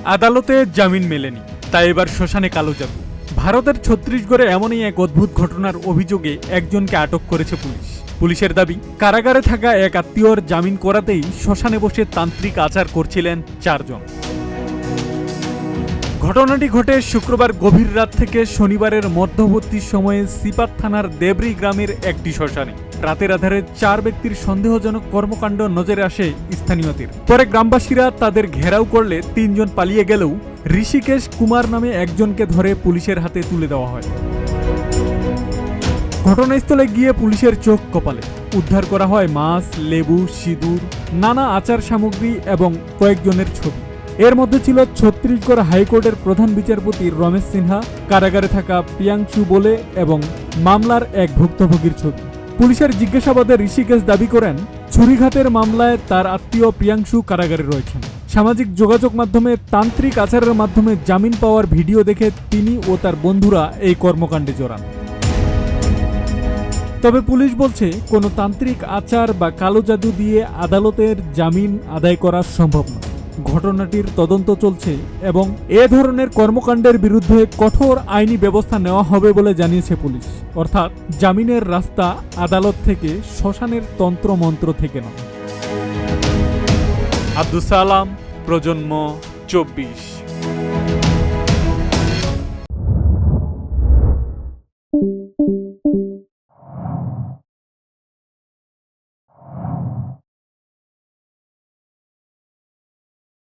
আদালতে জামিন মেলেনি, তাই এবার শ্মশানে কালো জাদু। ভারতের ছত্তিশগড়ে এমনই এক অদ্ভুত ঘটনার অভিযোগে একজনকে আটক করেছে পুলিশ। পুলিশের দাবি, কারাগারে থাকা এক আত্মীয়র জামিন করাতেই শ্মশানে বসে তান্ত্রিক আচার করছিলেন 4 জন। ঘটনাটি ঘটে শুক্রবার গভীর রাত থেকে শনিবারের মধ্যবর্তী সময়ে সিপাত থানার দেবরি গ্রামের একটি শ্মশানে। রাতের আধারে 4 ব্যক্তির সন্দেহজনক কর্মকাণ্ড নজরে আসে স্থানীয়দের। পরে গ্রামবাসীরা তাদের ঘেরাও করলে 3 জন পালিয়ে গেলেও ঋষিকেশ কুমার নামে একজনকে ধরে পুলিশের হাতে তুলে দেওয়া হয়। ঘটনাস্থলে গিয়ে পুলিশের চোখ কপালে। উদ্ধার করা হয় মাছ, লেবু, সিঁদুর, নানা আচার সামগ্রী এবং কয়েকজনের ছবি। এর মধ্যে ছিল ছত্তিশগড় হাইকোর্টের প্রধান বিচারপতি রমেশ সিনহা, কারাগারে থাকা প্রিয়াংশু বলে এবং মামলার এক ভুক্তভোগীর ছবি। পুলিশের জিজ্ঞাসাবাদে ঋষিকেশ দাবি করেন, ছুরিঘাতের মামলায় তার আত্মীয় প্রিয়াংশু কারাগারে রয়েছেন। সামাজিক যোগাযোগ মাধ্যমে তান্ত্রিক আচারের মাধ্যমে জামিন পাওয়ার ভিডিও দেখে তিনি ও তার বন্ধুরা এই কর্মকাণ্ডে জড়ান। তবে পুলিশ বলছে, কোনো তান্ত্রিক আচার বা কালো জাদু দিয়ে আদালতের জামিন আদায় করা সম্ভব নয়। ঘটনাটির তদন্ত চলছে এবং এ ধরনের কর্মকাণ্ডের বিরুদ্ধে কঠোর আইনি ব্যবস্থা নেওয়া হবে বলে জানিয়েছে পুলিশ। অর্থাৎ জামিনের রাস্তা আদালত থেকে, শ্মশানের তন্ত্রমন্ত্র থেকে নয়। আব্দুস সালাম, প্রজন্ম 24।